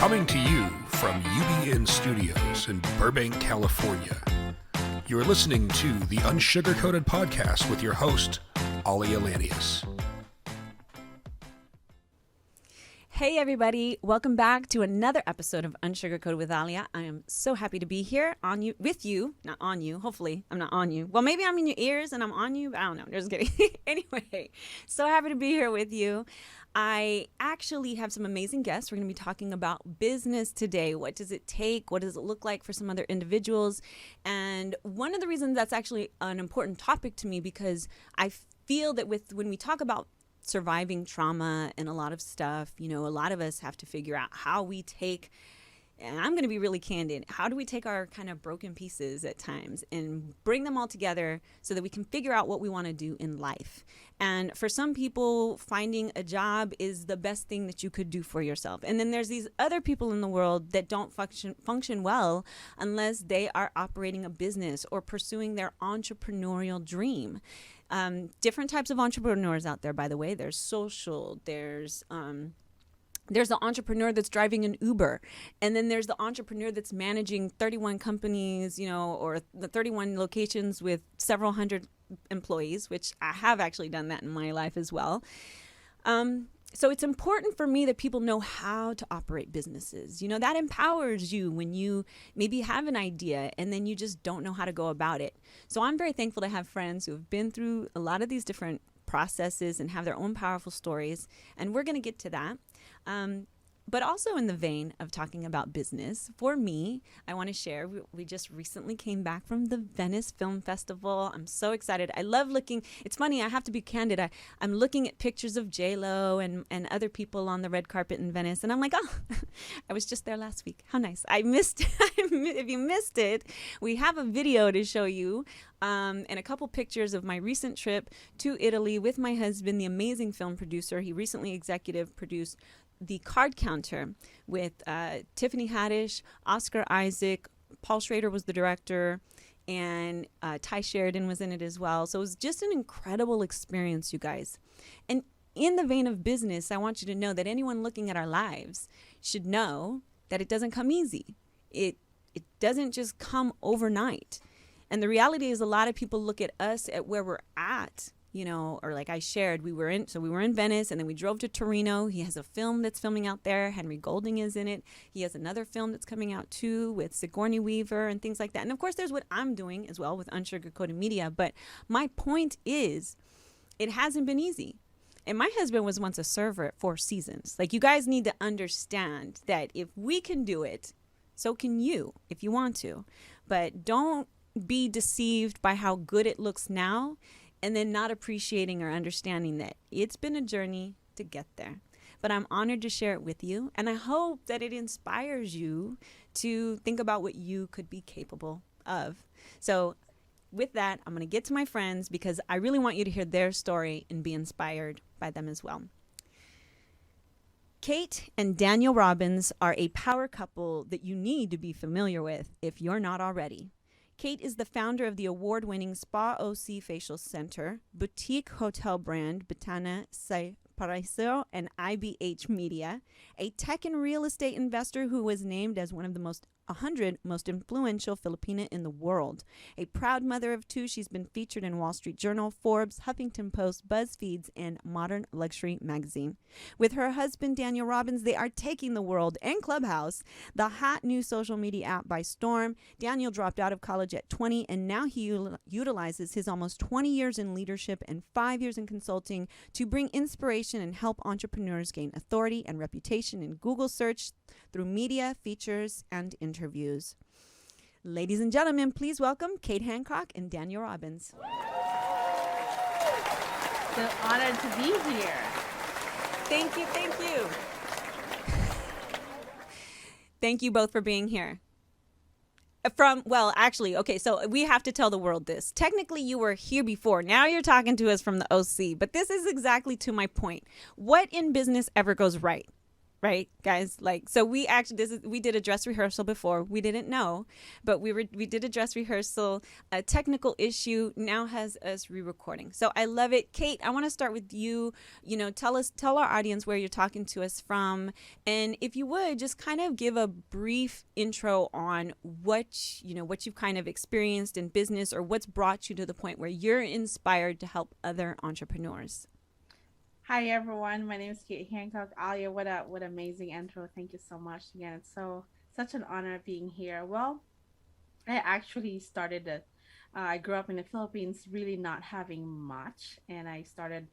Coming to you from UBN Studios in Burbank, California. You're listening to the Unsugarcoated Podcast with your host, Ollie Alanius. Hey everybody, welcome back to another episode of Unsugarcoated with Alia. I am so happy to be here with you, not on you. Hopefully I'm not on you. Well, maybe I'm in your ears and I'm on you, but I don't know. Just kidding. Anyway, so happy to be here with you. I actually have some amazing guests. We're going to be talking about business today. What does it take? What does it look like for some other individuals? And one of the reasons that's actually an important topic to me, because I feel that when we talk about surviving trauma and a lot of stuff, a lot of us have to figure out how we take, and I'm going to be really candid, how do we take our kind of broken pieces at times and bring them all together so that we can figure out what we want to do in life. And for some people, finding a job is the best thing that you could do for yourself. And then there's these other people in the world that don't function well unless they are operating a business or pursuing their entrepreneurial dream. Different types of entrepreneurs out there, by the way. There's social, there's the entrepreneur that's driving an Uber, and then there's the entrepreneur that's managing 31 companies, or the 31 locations with several hundred employees, which I have actually done that in my life as well. So it's important for me that people know how to operate businesses. That empowers you when you maybe have an idea and then you just don't know how to go about it. So I'm very thankful to have friends who have been through a lot of these different processes and have their own powerful stories. And we're going to get to that. But also in the vein of talking about business, for me, I want to share, we just recently came back from the Venice Film Festival. I'm so excited. I love looking. It's funny, I have to be candid. I'm looking at pictures of J-Lo and other people on the red carpet in Venice. And I'm like, oh, I was just there last week. How nice. I missed it. If you missed it, we have a video to show you and a couple pictures of my recent trip to Italy with my husband, the amazing film producer. He recently executive produced The Card Counter with Tiffany Haddish, Oscar Isaac, Paul Schrader was the director, and Ty Sheridan was in it as well. So it was just an incredible experience, you guys. And in the vein of business, I want you to know that anyone looking at our lives should know that it doesn't come easy. It doesn't just come overnight. And the reality is a lot of people look at us at where we're at, or like I shared, we were in Venice and then we drove to Torino. He has a film that's filming out there. Henry Golding is in it. He has another film that's coming out too with Sigourney Weaver and things like that. And of course, there's what I'm doing as well with Unsugarcoated Media. But my point is, it hasn't been easy. And my husband was once a server at Four Seasons. Like, you guys need to understand that if we can do it, so can you if you want to. But don't be deceived by how good it looks now, and then not appreciating or understanding that it's been a journey to get there. But I'm honored to share it with you, and I hope that it inspires you to think about what you could be capable of. So with that, I'm going to get to my friends because I really want you to hear their story and be inspired by them as well. Kate and Daniel Robbins are a power couple that you need to be familiar with if you're not already. Kate is the founder of the award-winning Spa OC Facial Center, boutique hotel brand Betana Say Paraiso, and IBH Media, a tech and real estate investor who was named as one of the 100 most influential Filipina in the world. A proud mother of two, she's been featured in Wall Street Journal, Forbes, Huffington Post, BuzzFeed, and Modern Luxury magazine. With her husband, Daniel Robbins, they are taking the world and Clubhouse, the hot new social media app, by storm. Daniel dropped out of college at 20, and now he utilizes his almost 20 years in leadership and 5 years in consulting to bring inspiration and help entrepreneurs gain authority and reputation in Google search through media, features, and interviews. Ladies and gentlemen, please welcome Kate Hancock and Daniel Robbins. So honored to be here. Thank you. Thank you both for being here. So we have to tell the world this. Technically, you were here before. Now you're talking to us from the OC, but this is exactly to my point. What in business ever goes right? right, guys? Like, so we actually we did a dress rehearsal before. We didn't know, but we did a dress rehearsal. A technical issue now has us re-recording. So I love it. Kate, I want to start with you. Tell our audience where you're talking to us from, and if you would just kind of give a brief intro on what you've kind of experienced in business, or what's brought you to the point where you're inspired to help other entrepreneurs. Hi everyone, my name is Kate Hancock. Alia, what amazing intro. Thank you so much again. It's such an honor being here. Well, I actually I grew up in the Philippines really not having much, and I started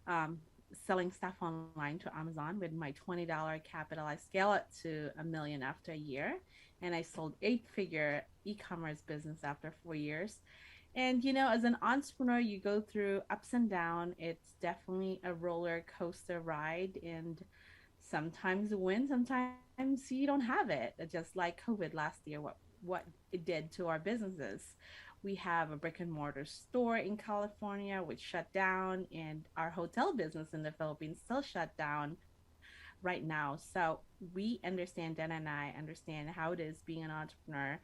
um, selling stuff online to Amazon with my $20 capital. I scale it to $1 million after a year, and I sold 8-figure e-commerce business after 4 years. And as an entrepreneur, you go through ups and downs. It's definitely a roller coaster ride, and sometimes you win, sometimes you don't have it. Just like COVID last year, what it did to our businesses. We have a brick and mortar store in California which shut down, and our hotel business in the Philippines still shut down right now. So we understand, Dan and I understand how it is being an entrepreneur,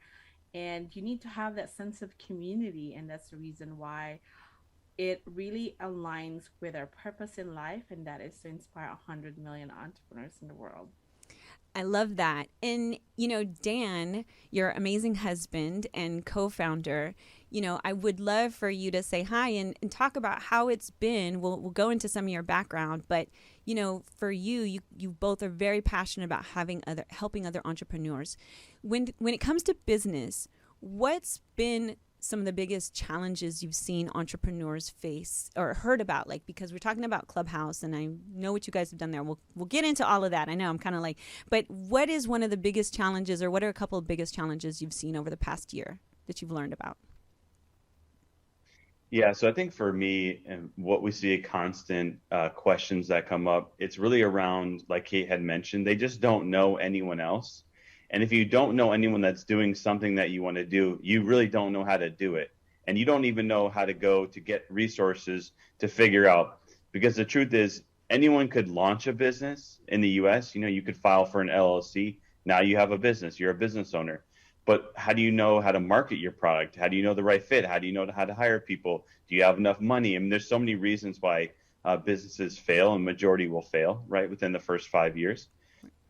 and you need to have that sense of community, and that's the reason why it really aligns with our purpose in life, and that is to inspire 100 million entrepreneurs in the world. I love that. And, Dan, your amazing husband and co-founder, I would love for you to say hi and talk about how it's been. We'll go into some of your background, but, for you both are very passionate about helping other entrepreneurs. When it comes to business, what's been some of the biggest challenges you've seen entrepreneurs face or heard about? Like, because we're talking about Clubhouse, and I know what you guys have done there. We'll get into all of that. I know I'm kind of like, but what is one of the biggest challenges, or what are a couple of biggest challenges you've seen over the past year that you've learned about? Yeah, so I think for me, and what we see constant questions that come up, it's really around, like Kate had mentioned, they just don't know anyone else. And if you don't know anyone that's doing something that you want to do, you really don't know how to do it. And you don't even know how to go to get resources to figure out. Because the truth is, anyone could launch a business in the US. You could file for an LLC. Now you have a business. You're a business owner. But how do you know how to market your product? How do you know the right fit? How do you know how to hire people? Do you have enough money? I mean, there's so many reasons why businesses fail, and majority will fail, right, within the first 5 years.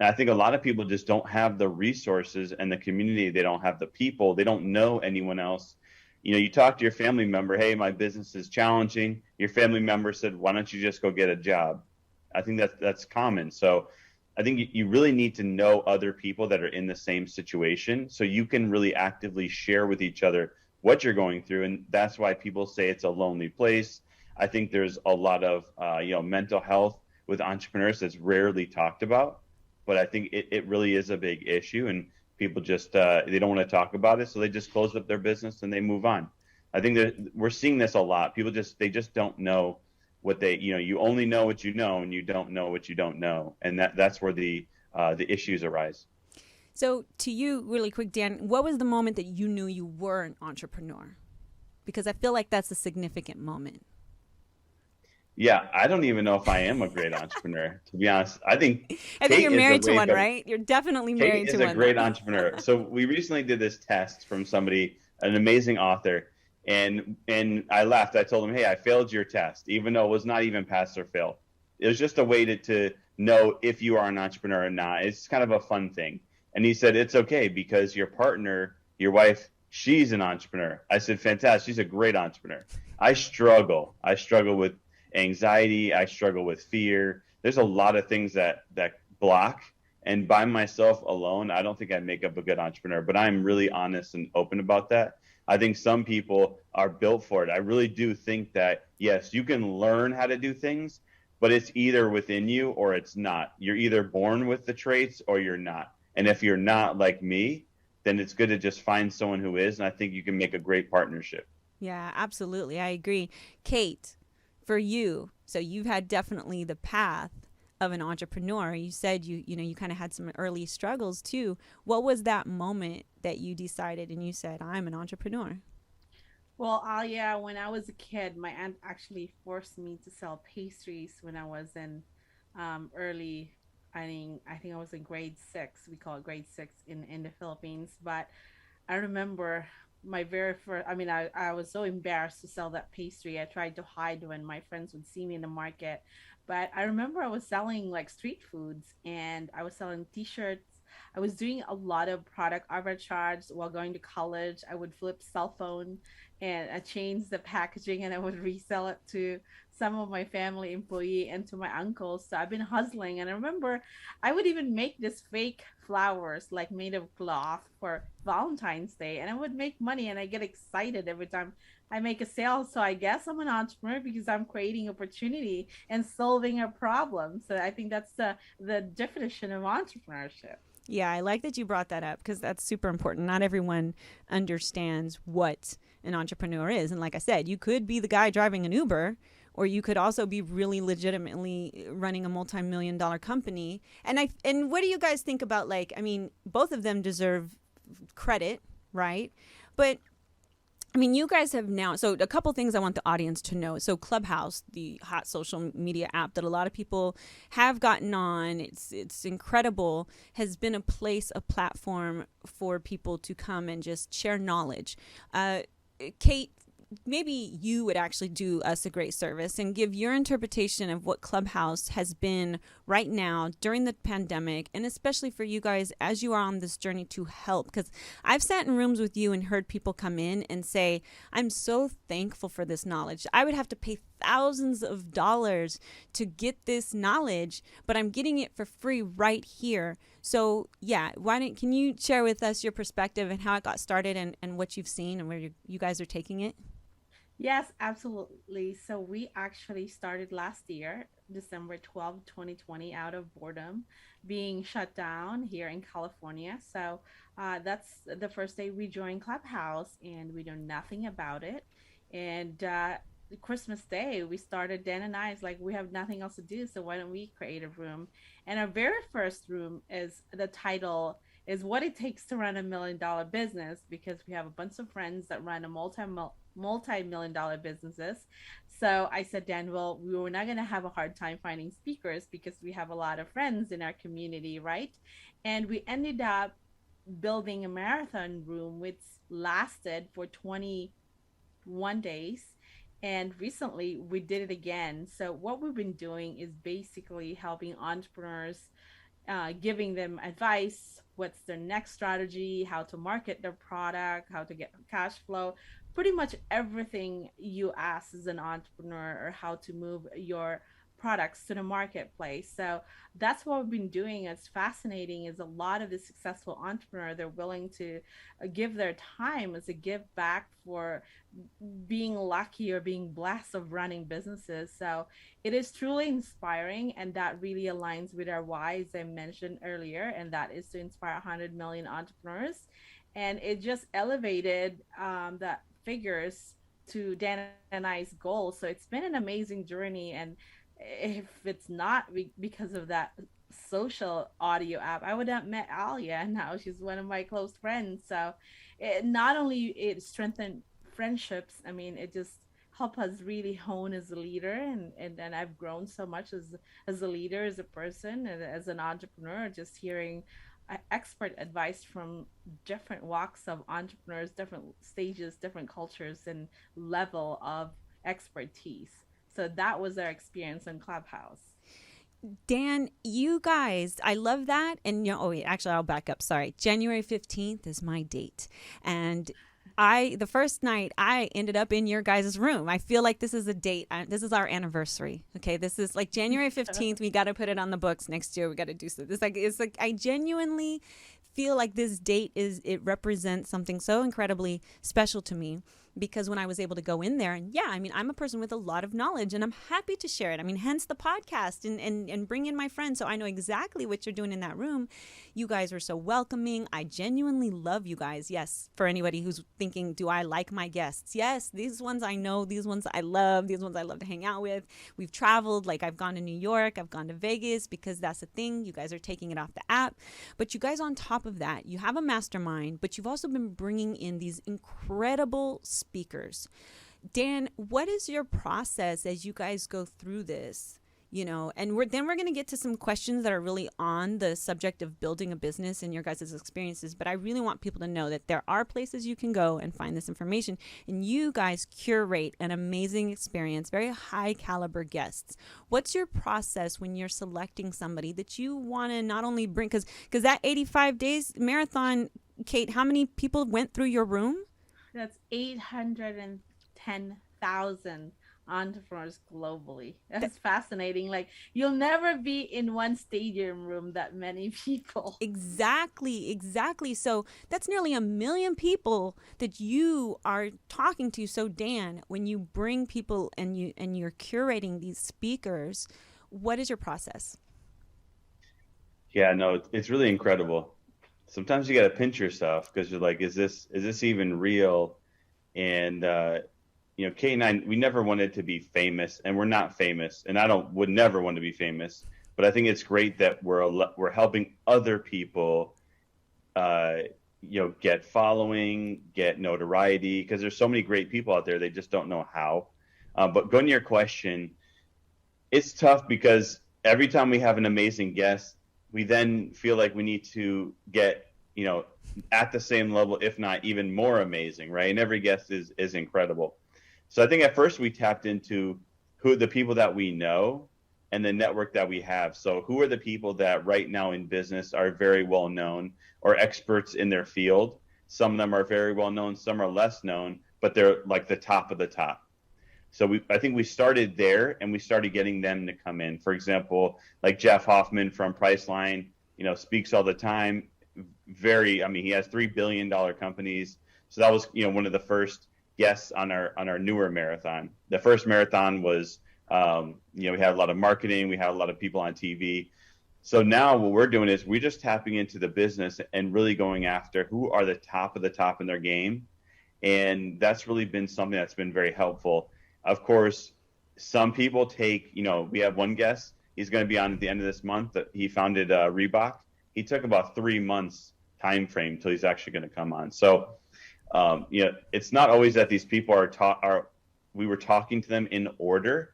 And I think a lot of people just don't have the resources and the community. They don't have the people. They don't know anyone else. You talk to your family member, hey, my business is challenging. Your family member said, why don't you just go get a job? I think that's common. So I think you really need to know other people that are in the same situation, so you can really actively share with each other what you're going through. And that's why people say it's a lonely place. I think there's a lot of mental health with entrepreneurs that's rarely talked about, but I think it really is a big issue, and people just they don't want to talk about it, so they just close up their business and they move on. I think that we're seeing this a lot. People just don't know what you only know what you know, and you don't know what you don't know, and that's where the issues arise. So to you, really quick, Dan, what was the moment that you knew you were an entrepreneur? Because I feel like that's a significant moment. Yeah, I don't even know if I am a great entrepreneur, to be honest. I think you're married to one, right? You're definitely married to one. Kate is a great entrepreneur. So we recently did this test from somebody, an amazing author, and I laughed. I told him, hey, I failed your test, even though it was not even pass or fail. It was just a way to know if you are an entrepreneur or not. It's kind of a fun thing. And he said, it's okay, because your partner, your wife, she's an entrepreneur. I said, fantastic. She's a great entrepreneur. I struggle with anxiety. I struggle with fear. There's a lot of things that block. And by myself alone, I don't think I'd make up a good entrepreneur, but I'm really honest and open about that. I think some people are built for it. I really do think that, yes, you can learn how to do things, but it's either within you or it's not. You're either born with the traits or you're not. And if you're not like me, then it's good to just find someone who is. And I think you can make a great partnership. Yeah, absolutely. I agree. Kate, for you, so you've had definitely the path of an entrepreneur. You said you kind of had some early struggles too. What was that moment that you decided and you said, I'm an entrepreneur? Well, Alia, when I was a kid, my aunt actually forced me to sell pastries when I was in early I think I was in grade six. We call it grade six in the Philippines. But I remember my very first, I was so embarrassed to sell that pastry. I tried to hide when my friends would see me in the market. But I remember I was selling like street foods, and I was selling t shirts. I was doing a lot of product arbitrage while going to college. I would flip cell phone and I change the packaging and I would resell it to some of my family employee and to my uncles. So I've been hustling. And I remember I would even make this fake flowers like made of cloth for Valentine's Day, and I would make money and I get excited every time I make a sale. So I guess I'm an entrepreneur because I'm creating opportunity and solving a problem. So I think that's the definition of entrepreneurship. Yeah, I like that you brought that up because that's super important. Not everyone understands what an entrepreneur is. And like I said, you could be the guy driving an Uber, or you could also be really legitimately running a multi-million-dollar company. And what do you guys think about, like, I mean, both of them deserve credit, right? But I mean, you guys have now, so a couple things I want the audience to know. So Clubhouse, the hot social media app that a lot of people have gotten on, it's incredible, has been a place, a platform for people to come and just share knowledge. Kate, maybe you would actually do us a great service and give your interpretation of what Clubhouse has been right now during the pandemic, and especially for you guys as you are on this journey to help. Because I've sat in rooms with you and heard people come in and say, I'm so thankful for this knowledge. I would have to pay thousands of dollars to get this knowledge, but I'm getting it for free right here. So yeah, can you share with us your perspective and how it got started and what you've seen and where you guys are taking it? Yes, absolutely. So we actually started last year, December 12th, 2020, out of boredom, being shut down here in California. So that's the first day we joined Clubhouse, and we know nothing about it. And Christmas Day, we started, Dan and I, it's like, we have nothing else to do, so why don't we create a room? And our very first room is, the title is What It Takes to Run $1 Million Business, because we have a bunch of friends that run a multi-million dollar businesses. So I said, Dan, well, we were not going to have a hard time finding speakers because we have a lot of friends in our community, right? And we ended up building a marathon room which lasted for 21 days. And recently we did it again. So what we've been doing is basically helping entrepreneurs, giving them advice, what's their next strategy, how to market their product, how to get cash flow, pretty much everything you ask as an entrepreneur, or how to move your products to the marketplace. So that's what we've been doing. It's fascinating is a lot of the successful entrepreneur, they're willing to give their time as a give back for being lucky or being blessed of running businesses. So it is truly inspiring, and that really aligns with our why, as I mentioned earlier, and that is to inspire 100 million entrepreneurs. And it just elevated the figures to Dan and I's goal. So it's been an amazing journey. And if it's not because of that social audio app, I would have met Alia, and now she's one of my close friends. So it not only it strengthened friendships, I mean, it just helped us really hone as a leader, and I've grown so much as a leader, as a person, and as an entrepreneur, just hearing expert advice from different walks of entrepreneurs, different stages, different cultures, and level of expertise. So that was our experience in Clubhouse. Dan, you guys, I love that. And oh wait, actually I'll back up. Sorry. January 15th is my date. And the first night I ended up in your guys' room. I feel like this is a date. This is our anniversary. Okay. This is like January 15th. We got to put it on the books next year. We got to do so. It's like, I genuinely feel like this date it represents something so incredibly special to me, because when I was able to go in there, and yeah, I mean, I'm a person with a lot of knowledge and I'm happy to share it. I mean, hence the podcast and bring in my friends. So I know exactly what you're doing in that room. You guys are so welcoming. I genuinely love you guys. Yes. For anybody who's thinking, do I like my guests? Yes. These ones I know, these ones I love, these ones I love to hang out with. We've traveled, like I've gone to New York, I've gone to Vegas, because that's the thing. You guys are taking it off the app. But you guys, on top of that, you have a mastermind, but you've also been bringing in these incredible speakers. Dan, what is your process as you guys go through this? And we're going to get to some questions that are really on the subject of building a business and your guys' experiences. But I really want people to know that there are places you can go and find this information. And you guys curate an amazing experience, very high caliber guests. What's your process when you're selecting somebody that you want to not only bring, because that 85 days marathon, Kate, how many people went through your room? That's 810,000 entrepreneurs globally. That's fascinating. Like, you'll never be in one stadium room that many people. Exactly. So that's nearly 1 million people that you are talking to. So Dan, when you bring people and you're curating these speakers, what is your process? Yeah, no, it's really incredible. Sometimes you got to pinch yourself because you're like, is this even real? And Kate and I, we never wanted to be famous, and we're not famous, and would never want to be famous. But I think it's great that we're helping other people, get following, get notoriety, because there's so many great people out there. They just don't know how. But going to your question, it's tough because every time we have an amazing guest, we then feel like we need to get, at the same level, if not even more amazing, right? And every guest is incredible. So I think at first we tapped into who the people that we know and the network that we have. So who are the people that right now in business are very well known or experts in their field? Some of them are very well known, some are less known, but they're like the top of the top. So I think we started there, and we started getting them to come in. For example, like Jeff Hoffman from Priceline, speaks all the time. He has $3 billion companies. So that was, one of the first guests on our newer marathon. The first marathon was, we had a lot of marketing. We had a lot of people on TV. So now what we're doing is we're just tapping into the business and really going after who are the top of the top in their game. And that's really been something that's been very helpful. Of course, some people take, we have one guest, he's going to be on at the end of this month. He founded Reebok. He took about 3 months time frame till he's actually going to come on. So, it's not always that these people we were talking to them in order,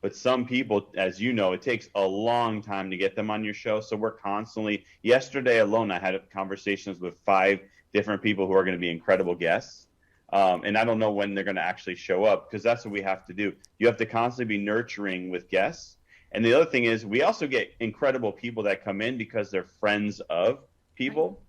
but some people, as you know, it takes a long time to get them on your show. So we're constantly, yesterday alone, I had conversations with 5 different people who are going to be incredible guests. And I don't know when they're going to actually show up, because that's what we have to do. You have to constantly be nurturing with guests. And the other thing is we also get incredible people that come in because they're friends of people.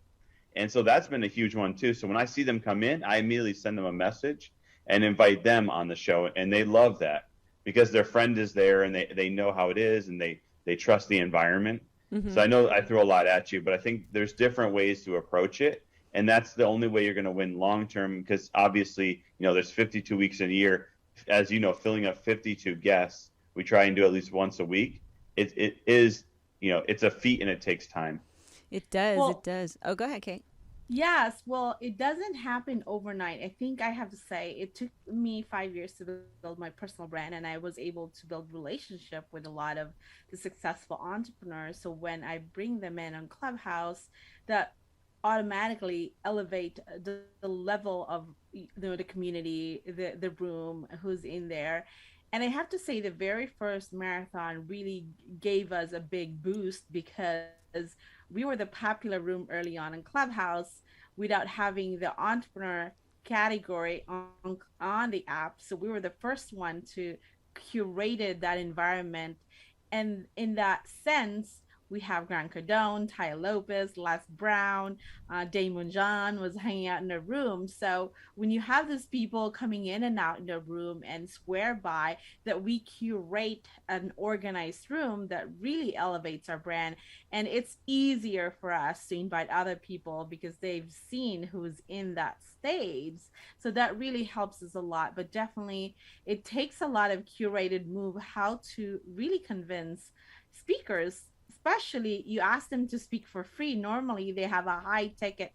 And so that's been a huge one too. So when I see them come in, I immediately send them a message and invite them on the show. And they love that because their friend is there and they know how it is, and they trust the environment. Mm-hmm. So I know I threw a lot at you, but I think there's different ways to approach it. And that's the only way you're going to win long term, because obviously, there's 52 weeks in a year. As you know, filling up 52 guests, we try and do at least once a week. It is, it's a feat, and it takes time. It does. It does. Oh, go ahead, Kate. Yes. Well, it doesn't happen overnight. I think I have to say it took me 5 years to build my personal brand, and I was able to build relationship with a lot of the successful entrepreneurs. So when I bring them in on Clubhouse, that automatically elevate the level of the community, the room, who's in there. And I have to say the very first marathon really gave us a big boost, because we were the popular room early on in Clubhouse without having the entrepreneur category on the app. So we were the first one to curate that environment. And in that sense, we have Grant Cardone, Ty Lopez, Les Brown, Damon John was hanging out in the room. So when you have these people coming in and out in the room, and swear by that we curate an organized room that really elevates our brand, and it's easier for us to invite other people because they've seen who's in that stage. So that really helps us a lot. But definitely it takes a lot of curated move how to really convince speakers. Especially, you ask them to speak for free. Normally, they have a high ticket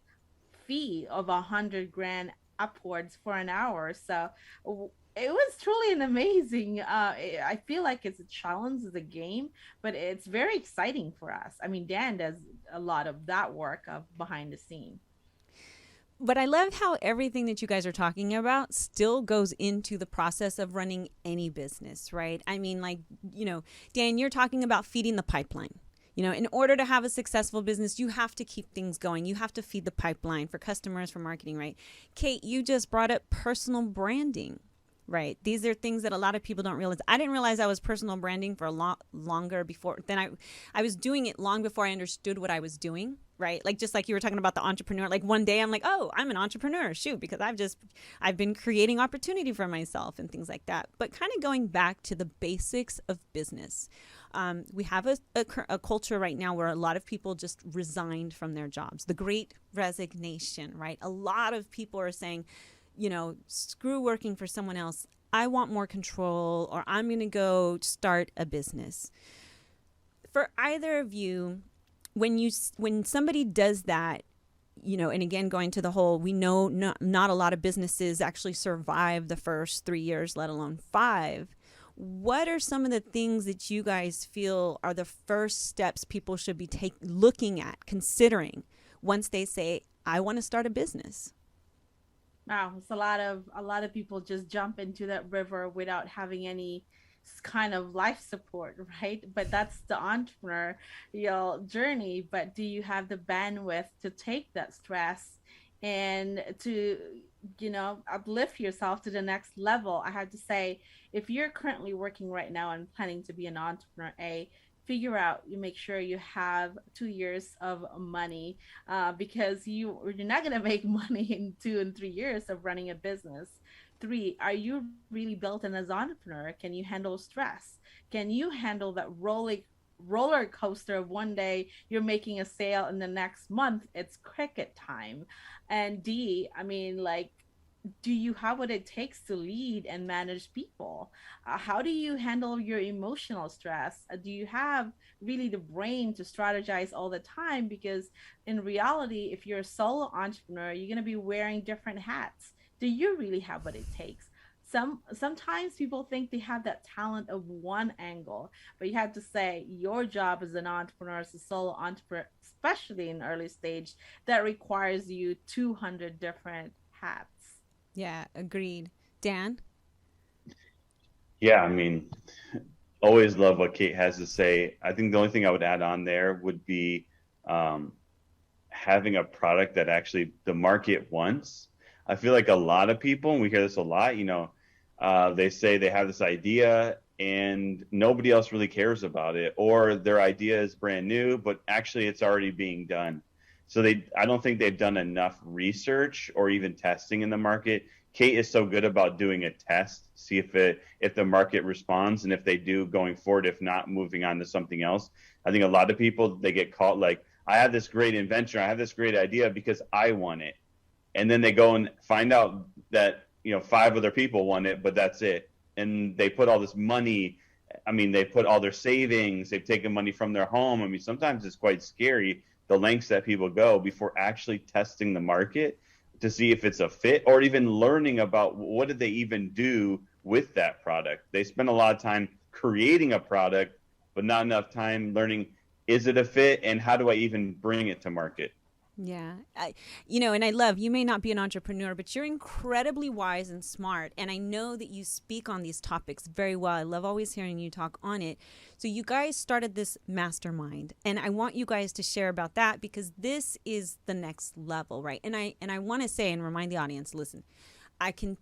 fee of $100,000 upwards for an hour. So it was truly an amazing. I feel like it's a challenge, it's a game, but it's very exciting for us. I mean, Dan does a lot of that work of behind the scene. But I love how everything that you guys are talking about still goes into the process of running any business, right? I mean, like, Dan, you're talking about feeding the pipeline. In order to have a successful business, you have to keep things going. You have to feed the pipeline for customers, for marketing, right? Kate, you just brought up personal branding, right? These are things that a lot of people don't realize. I didn't realize I was personal branding for a lot longer before. Then I was doing it long before I understood what I was doing, right? Like, just like you were talking about the entrepreneur. Like, one day I'm like, oh, I'm an entrepreneur. Shoot, because I've been creating opportunity for myself and things like that. But kind of going back to the basics of business. We have a culture right now where a lot of people just resigned from their jobs. The Great Resignation, right? A lot of people are saying, screw working for someone else. I want more control, or I'm going to go start a business. For either of you, when somebody does that, and again, going to the whole, we know not a lot of businesses actually survive the first 3 years, let alone 5. What are some of the things that you guys feel are the first steps people should be looking at, considering once they say, I want to start a business? Wow, it's a lot of people just jump into that river without having any kind of life support, right? But that's the entrepreneurial journey. But do you have the bandwidth to take that stress and to, uplift yourself to the next level? I have to say, if you're currently working right now and planning to be an entrepreneur, you make sure you have 2 years of money, because you're not going to make money in 2 and 3 years of running a business. 3, are you really built in as an entrepreneur? Can you handle stress? Can you handle that roller coaster of one day you're making a sale and the next month it's cricket time? And D, I mean, like, do you have what it takes to lead and manage people? How do you handle your emotional stress? Do you have really the brain to strategize all the time? Because in reality, if you're a solo entrepreneur, you're going to be wearing different hats. Do you really have what it takes? Sometimes people think they have that talent of one angle, but you have to say your job as an entrepreneur, as a solo entrepreneur, especially in early stage, that requires you 200 different hats. Yeah, agreed. Dan? Yeah, I mean, always love what Kate has to say. I think the only thing I would add on there would be having a product that actually the market wants. I feel like a lot of people, and we hear this a lot, they say they have this idea and nobody else really cares about it, or their idea is brand new, but actually it's already being done. So I don't think they've done enough research or even testing in the market. Kate is so good about doing a test, see if the market responds, and if they do, going forward. If not, moving on to something else. I think a lot of people, they get caught like, I have this great invention, I have this great idea because I want it, and then they go and find out that 5 other people want it, but that's it, and they put all this money. I mean, they put all their savings, they've taken money from their home. I mean, sometimes it's quite scary the lengths that people go before actually testing the market to see if it's a fit, or even learning about what did they even do with that product. They spend a lot of time creating a product, but not enough time learning, is it a fit, and how do I even bring it to market? Yeah. And I love, you may not be an entrepreneur, but you're incredibly wise and smart. And I know that you speak on these topics very well. I love always hearing you talk on it. So you guys started this mastermind, and I want you guys to share about that, because this is the next level, right? And I want to say and remind the audience, listen, I can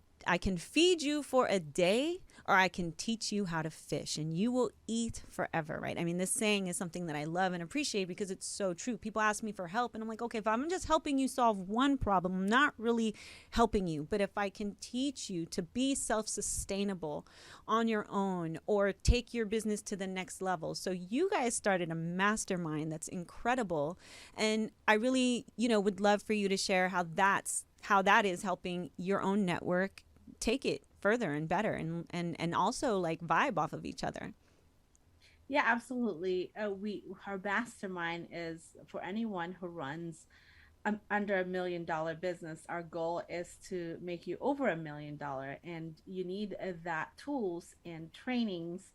feed you for a day, or I can teach you how to fish, and you will eat forever, right? I mean, this saying is something that I love and appreciate because it's so true. People ask me for help, and I'm like, okay, if I'm just helping you solve one problem, I'm not really helping you. But if I can teach you to be self-sustainable on your own, or take your business to the next level. So you guys started a mastermind that's incredible. And I really, would love for you to share how that is helping your own network take it further and better, and also like vibe off of each other. Yeah, absolutely. Our mastermind is for anyone who runs under $1 million business. Our goal is to make you over $1 million, and you need that tools and trainings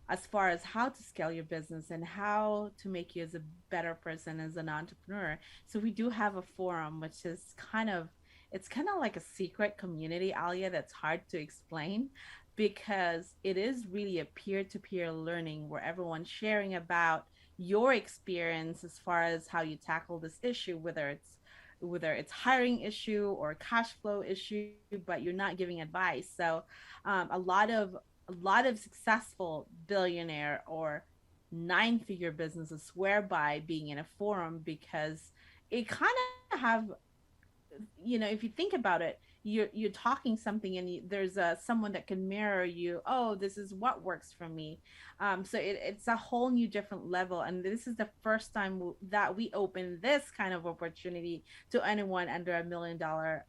as far as how to scale your business and how to make you as a better person as an entrepreneur. So we do have a forum, which is kind of it's kind of like a secret community, Alia, that's hard to explain, because it is really a peer-to-peer learning where everyone's sharing about your experience as far as how you tackle this issue, whether it's hiring issue or cash flow issue, but you're not giving advice. So a lot of successful billionaire or nine-figure businesses swear by being in a forum, because it kind of have, if you think about it, you're talking something, and there's someone that can mirror you. Oh, this is what works for me. So it's a whole new different level, and this is the first time that we open this kind of opportunity to anyone under $1 million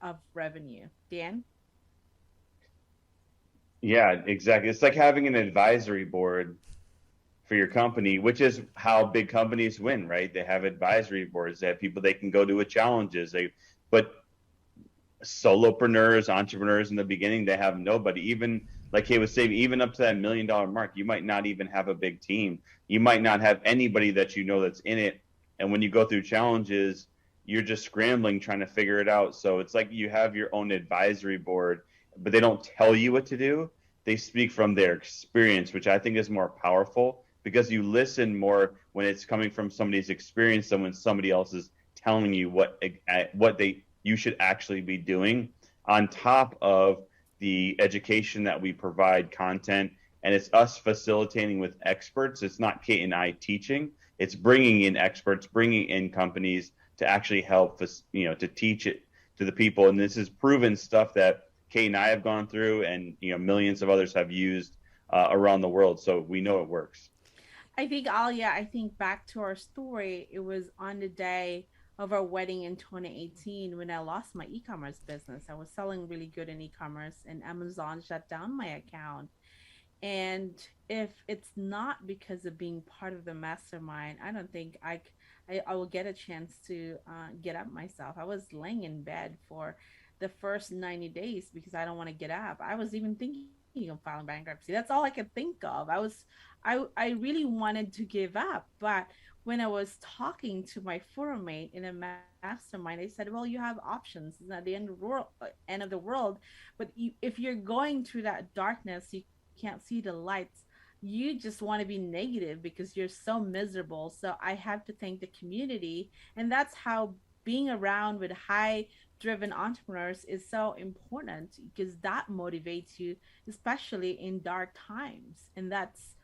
of revenue. Dan? Yeah, exactly. It's like having an advisory board for your company, which is how big companies win, right? They have advisory boards. They have people they can go to with challenges. But solopreneurs, entrepreneurs in the beginning, they have nobody. Even like he was saying, even up to that $1 million mark, you might not even have a big team. You might not have anybody that you know that's in it. And when you go through challenges, you're just scrambling, trying to figure it out. So it's like you have your own advisory board, but they don't tell you what to do. They speak from their experience, which I think is more powerful, because you listen more when it's coming from somebody's experience than when somebody else is telling you what you should actually be doing, on top of the education that we provide, content, and it's us facilitating with experts. It's not Kate and I teaching. It's bringing in experts, bringing in companies to actually help us, to teach it to the people. And this is proven stuff that Kate and I have gone through, and millions of others have used around the world. So we know it works. I think back to our story, it was on the day of our wedding in 2018 when I lost my e-commerce business. I was selling really good in e-commerce, and Amazon shut down my account. And if it's not because of being part of the mastermind, I don't think I will get a chance to get up myself. I was laying in bed for the first 90 days because I don't want to get up. I was even thinking of filing bankruptcy. That's all I could think of. I really wanted to give up. But when I was talking to my forum mate in a mastermind, they said, well, you have options. It's not the end of the world. But if you're going through that darkness, you can't see the lights. You just want to be negative because you're so miserable. So I have to thank the community. And that's how being around with high driven entrepreneurs is so important, because that motivates you, especially in dark times. And that's,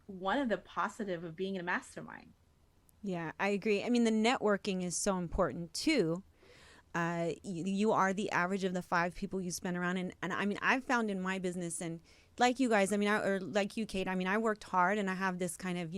one of the positive of being in a mastermind. Yeah, I agree. I mean, the networking is so important too. You are the average of the 5 people you spend around. And I mean, I've found in my business, and like you guys, I mean, or like you, Kate, I mean, I worked hard and I have this kind of,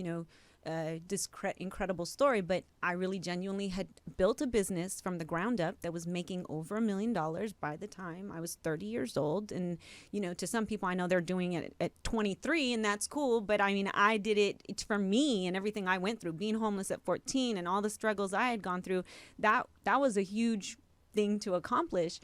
this incredible story, but I really genuinely had built a business from the ground up that was making over $1 million by the time I was 30 years old. And, to some people, I know they're doing it at 23, and that's cool. But I mean, I did it's for me, and everything I went through, being homeless at 14 and all the struggles I had gone through, that was a huge thing to accomplish.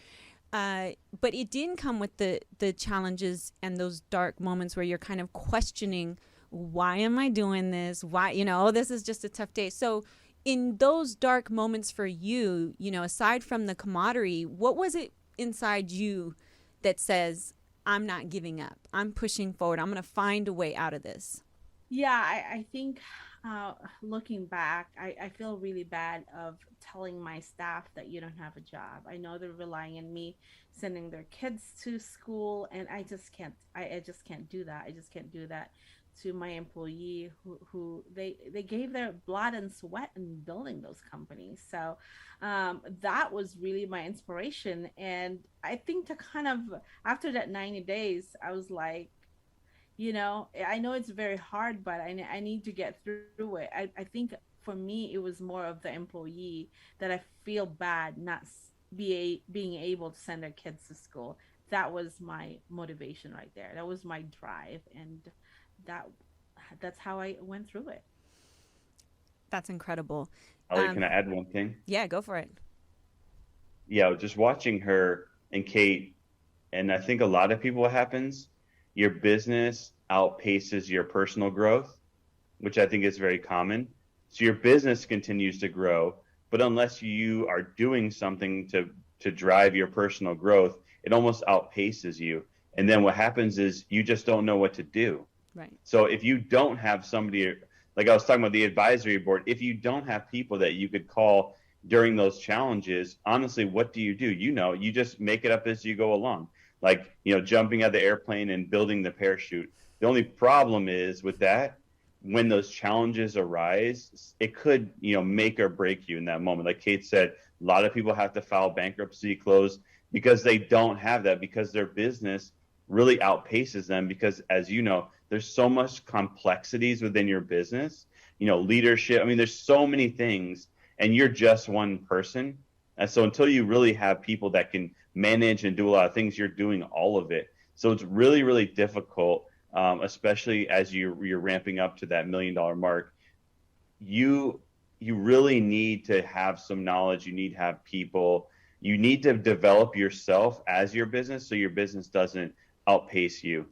But it didn't come with the challenges and those dark moments where you're kind of questioning, why am I doing this? Why, this is just a tough day. So in those dark moments for you, aside from the camaraderie, what was it inside you that says, I'm not giving up, I'm pushing forward, I'm going to find a way out of this? Yeah, I think looking back, I feel really bad of telling my staff that you don't have a job. I know they're relying on me, sending their kids to school, and I just can't do that. I just can't do that to my employee who they gave their blood and sweat in building those companies. So that was really my inspiration. And I think to kind of, after that 90 days, I was like, I know it's very hard, but I need to get through it. I think for me, it was more of the employee that I feel bad not being able to send their kids to school. That was my motivation right there. That was my drive. And that's how I went through it. That's incredible. Can I add one thing? Yeah, go for it. Yeah, just watching her and Kate, and I think a lot of people, what happens, your business outpaces your personal growth, which I think is very common. So your business continues to grow, but unless you are doing something to drive your personal growth, it almost outpaces you. And then what happens is you just don't know what to do. Right. So if you don't have somebody, like I was talking about the advisory board, if you don't have people that you could call during those challenges, honestly, what do? You just make it up as you go along. Like, jumping out of the airplane and building the parachute. The only problem is with that, when those challenges arise, it could, make or break you in that moment. Like Kate said, a lot of people have to file bankruptcy, close, because they don't have that, because their business really outpaces them. Because, as you know, there's so much complexities within your business, leadership. I mean, there's so many things, and you're just one person. And so until you really have people that can manage and do a lot of things, you're doing all of it. So it's really, really difficult, especially as you're ramping up to that $1 million mark. You really need to have some knowledge. You need to have people. You need to develop yourself as your business so your business doesn't outpace you.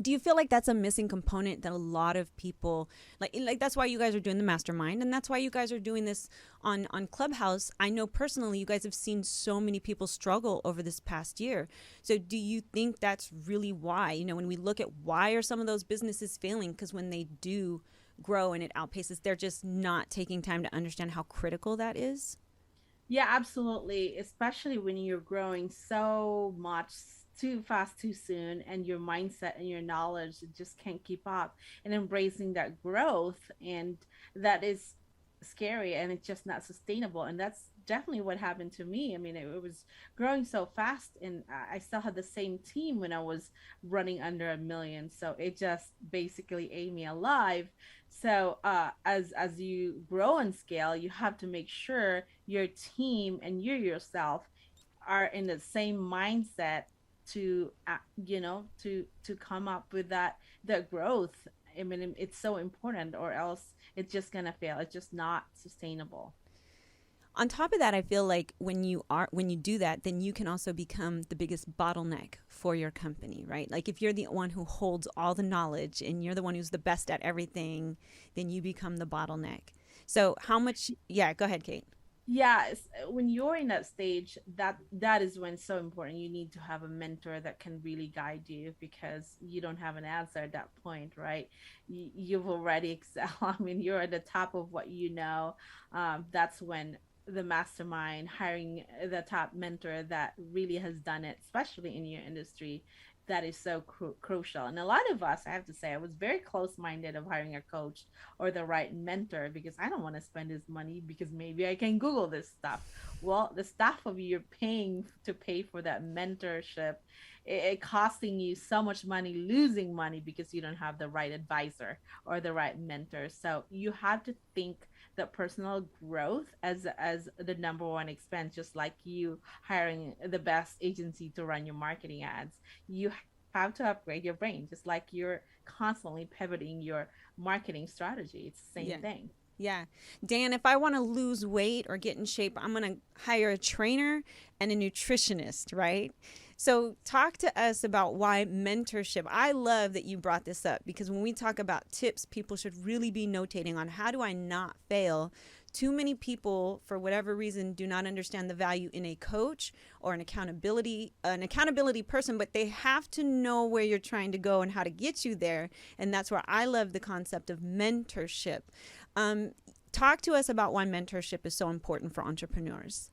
Do you feel like that's a missing component that a lot of people like that's why you guys are doing the mastermind, and that's why you guys are doing this on Clubhouse? I know personally you guys have seen so many people struggle over this past year. So do you think that's really why, when we look at why are some of those businesses failing? Because when they do grow and it outpaces, they're just not taking time to understand how critical that is? Yeah, absolutely. Especially when you're growing so much too fast, too soon, and your mindset and your knowledge just can't keep up, and embracing that growth. And that is scary, and it's just not sustainable. And that's definitely what happened to me. I mean, it was growing so fast, and I still had the same team when I was running under 1 million. So it just basically ate me alive. So as you grow and scale, you have to make sure your team and you yourself are in the same mindset to to come up with that growth. I mean, it's so important, or else it's just gonna fail. It's just not sustainable. On top of that, I feel like when you do that, then you can also become the biggest bottleneck for your company, right? Like if you're the one who holds all the knowledge and you're the one who's the best at everything, then you become the bottleneck. So go ahead, Kate. Yeah, when you're in that stage, that is when it's so important. You need to have a mentor that can really guide you, because you don't have an answer at that point, right? You've already excelled. I mean, you're at the top of what you know. That's when the mastermind, hiring the top mentor that really has done it, especially in your industry, that is so crucial. And a lot of us, I have to say, I was very close-minded of hiring a coach or the right mentor, because I don't want to spend his money because maybe I can Google this stuff. Well, the stuff of you're paying to pay for that mentorship, it costing you so much money, losing money because you don't have the right advisor or the right mentor. So you have to think that personal growth as the number one expense, just like you hiring the best agency to run your marketing ads. You have to upgrade your brain, just like you're constantly pivoting your marketing strategy. It's the same thing. Yeah. Dan, if I want to lose weight or get in shape, I'm going to hire a trainer and a nutritionist, right? So talk to us about why mentorship. I love that you brought this up, because when we talk about tips, people should really be notating on how do I not fail. Too many people, for whatever reason, do not understand the value in a coach or an accountability person, but they have to know where you're trying to go and how to get you there. And that's where I love the concept of mentorship. Talk to us about why mentorship is so important for entrepreneurs.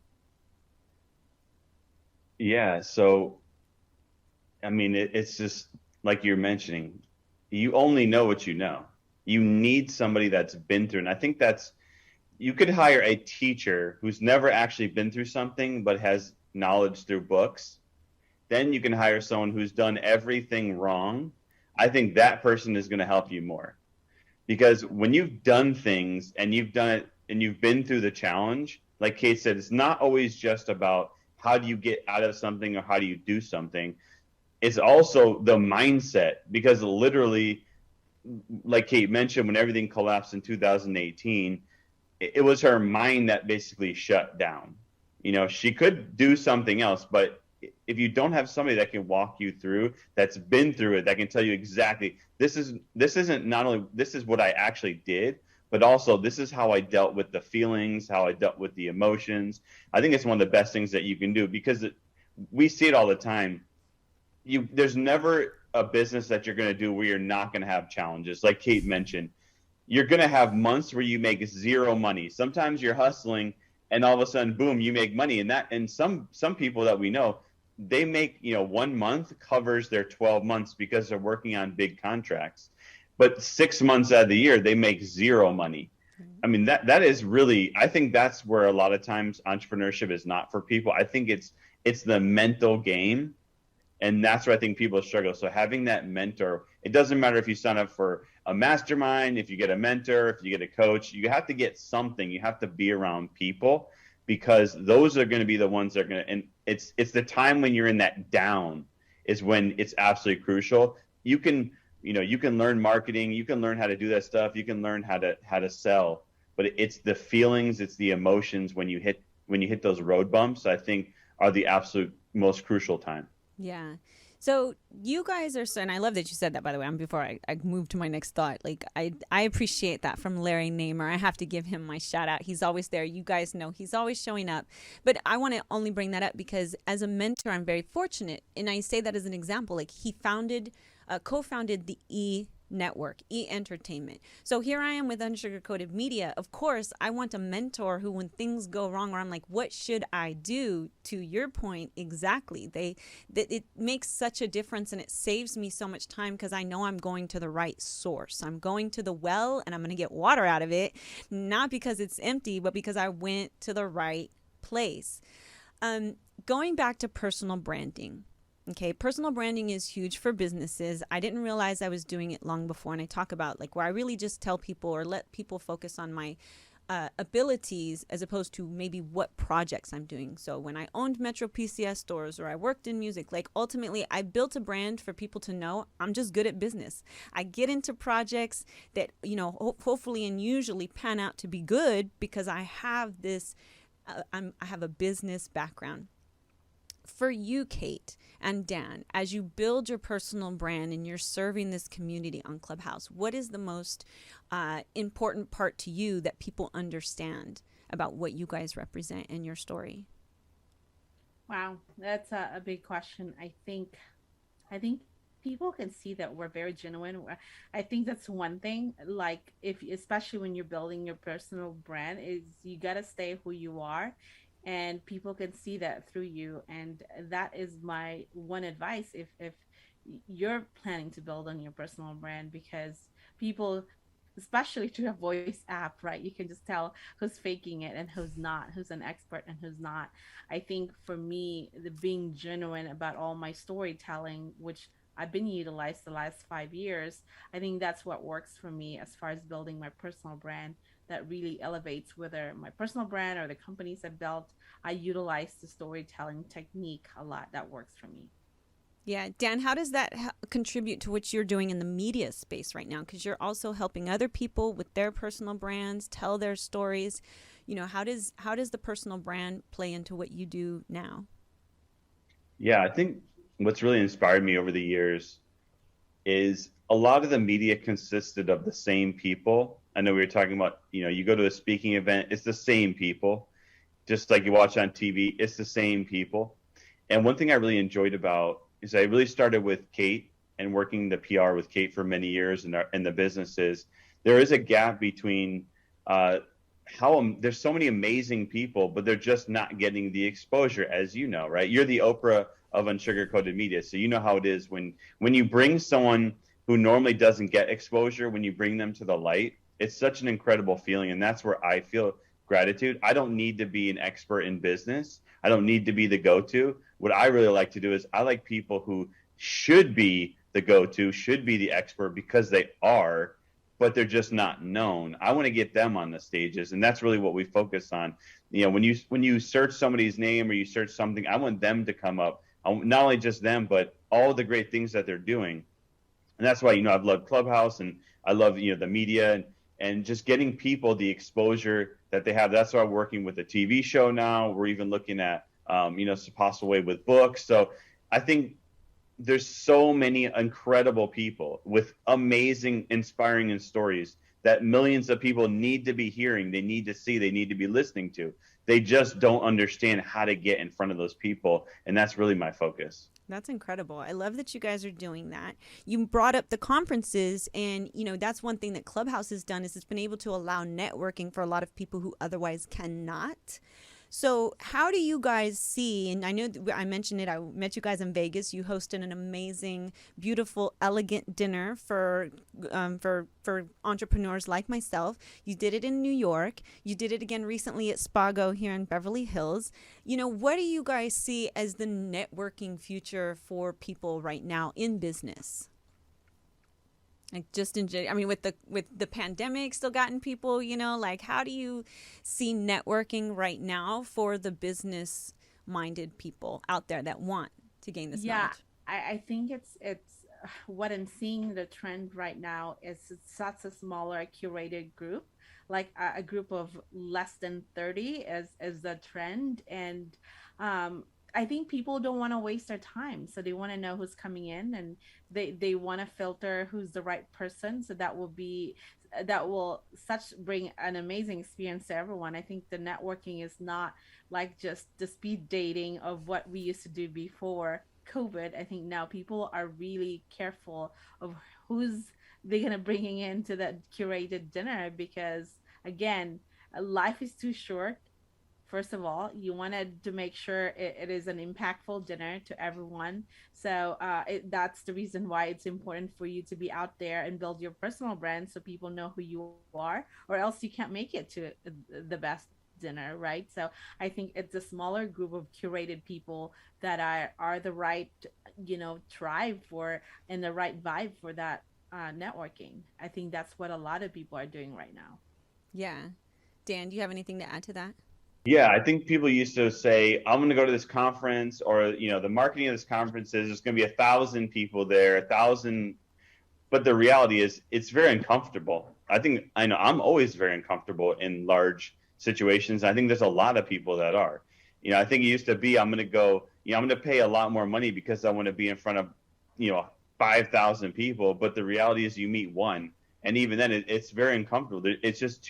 Yeah. So, I mean, it's just like you're mentioning, you only know what you know. You need somebody that's been through. And I think you could hire a teacher who's never actually been through something, but has knowledge through books. Then you can hire someone who's done everything wrong. I think that person is going to help you more, because when you've done things and you've done it and you've been through the challenge, like Kate said, it's not always just about how do you get out of something or how do you do something. It's also the mindset, because literally, like Kate mentioned, when everything collapsed in 2018, it was her mind that basically shut down. She could do something else, but if you don't have somebody that can walk you through, that's been through it, that can tell you exactly, this is what I actually did, but also this is how I dealt with the feelings, how I dealt with the emotions. I think it's one of the best things that you can do, because we see it all the time. There's never a business that you're going to do where you're not going to have challenges. Like Kate mentioned, you're going to have months where you make zero money. Sometimes you're hustling and all of a sudden, boom, you make money. And some people that we know, they make, 1 month covers their 12 months because they're working on big contracts. But 6 months out of the year, they make zero money. I mean, that is really, I think that's where a lot of times entrepreneurship is not for people. I think it's the mental game. And that's where I think people struggle. So having that mentor, it doesn't matter if you sign up for a mastermind, if you get a mentor, if you get a coach, you have to get something. You have to be around people, because those are going to be the ones that are going to, and it's the time when you're in that down is when it's absolutely crucial. You can learn marketing, you can learn how to do that stuff, you can learn how to sell, but it's the feelings, it's the emotions when you hit those road bumps, I think are the absolute most crucial time. Yeah. So you guys are, and I love that you said that, by the way, before I move to my next thought. Like, I appreciate that from Larry Namer. I have to give him my shout out. He's always there. You guys know he's always showing up. But I want to only bring that up because as a mentor, I'm very fortunate. And I say that as an example. Like, he co-founded the E network, E Entertainment. So here I am with Unsugarcoated Media. Of course, I want a mentor who, when things go wrong, or I'm like, what should I do? To your point, exactly. It makes such a difference, and it saves me so much time because I know I'm going to the right source. I'm going to the well, and I'm going to get water out of it, not because it's empty, but because I went to the right place. Going back to personal branding. Okay, personal branding is huge for businesses. I didn't realize I was doing it long before. And I talk about like where I really just tell people or let people focus on my abilities as opposed to maybe what projects I'm doing. So when I owned Metro PCS stores or I worked in music, like ultimately I built a brand for people to know I'm just good at business. I get into projects that, hopefully and usually pan out to be good because I have this, I have a business background. For you, Kate and Dan, as you build your personal brand and you're serving this community on Clubhouse, what is the most important part to you that people understand about what you guys represent in your story? Wow, that's a big question. I think people can see that we're very genuine. I think that's one thing. Like, especially when you're building your personal brand, is you gotta stay who you are. And people can see that through you. And that is my one advice if you're planning to build on your personal brand, because people, especially through a voice app, right, you can just tell who's faking it and who's not, who's an expert and who's not. I think for me, the being genuine about all my storytelling, which I've been utilized the last 5 years, I think that's what works for me as far as building my personal brand. That really elevates whether my personal brand or the companies I built. I utilize the storytelling technique a lot. That works for me. Yeah. Dan, how does that contribute to what you're doing in the media space right now? Because you're also helping other people with their personal brands, tell their stories. How does the personal brand play into what you do now? Yeah, I think what's really inspired me over the years is a lot of the media consisted of the same people. I know we were talking about, you go to a speaking event, it's the same people. Just like you watch on TV, it's the same people. And one thing I really enjoyed about is I really started with Kate and working the PR with Kate for many years in the businesses. There is a gap between how there's so many amazing people, but they're just not getting the exposure, as you know, right? You're the Oprah of Unsugarcoated Media. So you know how it is when you bring someone who normally doesn't get exposure, when you bring them to the light, it's such an incredible feeling. And that's where I feel gratitude. I don't need to be an expert in business. I don't need to be the go-to. What I really like to do is I like people who should be the go-to, should be the expert because they are, but they're just not known. I want to get them on the stages. And that's really what we focus on. When you search somebody's name or you search something, I want them to come up. Not only just them, but all the great things that they're doing. And that's why, I've loved Clubhouse and I love, the media and just getting people the exposure that they have. That's why we're working with a TV show now. We're even looking at, possible way with books. So I think there's so many incredible people with amazing, inspiring stories that millions of people need to be hearing, they need to see, they need to be listening to. They just don't understand how to get in front of those people. And that's really my focus. That's incredible. I love that you guys are doing that. You brought up the conferences, and that's one thing that Clubhouse has done is it's been able to allow networking for a lot of people who otherwise cannot. So how do you guys see, and I know I mentioned it, I met you guys in Vegas. You hosted an amazing, beautiful, elegant dinner for entrepreneurs like myself. You did it in New York. You did it again recently at Spago here in Beverly Hills. What do you guys see as the networking future for people right now in business? Like just with the pandemic still gotten people, like how do you see networking right now for the business minded people out there that want to gain this knowledge? I think it's what I'm seeing the trend right now is it's such a smaller curated group, like a group of less than 30 is the trend. And I think people don't want to waste their time. So they want to know who's coming in, and they want to filter who's the right person. So that will bring an amazing experience to everyone. I think the networking is not like just the speed dating of what we used to do before COVID. I think now people are really careful of who's they're going to bringing into that curated dinner, because again, life is too short. First of all, you wanted to make sure it is an impactful dinner to everyone. So that's the reason why it's important for you to be out there and build your personal brand so people know who you are, or else you can't make it to the best dinner, right? So I think it's a smaller group of curated people that are the right, tribe for and the right vibe for that networking. I think that's what a lot of people are doing right now. Yeah. Dan, do you have anything to add to that? Yeah, I think people used to say, I'm going to go to this conference, or, the marketing of this conference is there's going to be 1,000 people there, 1,000. But the reality is it's very uncomfortable. I know I'm always very uncomfortable in large situations. I think there's a lot of people that are. I think it used to be, I'm going to go, I'm going to pay a lot more money because I want to be in front of, 5,000 people. But the reality is you meet one. And even then, it's very uncomfortable. It's just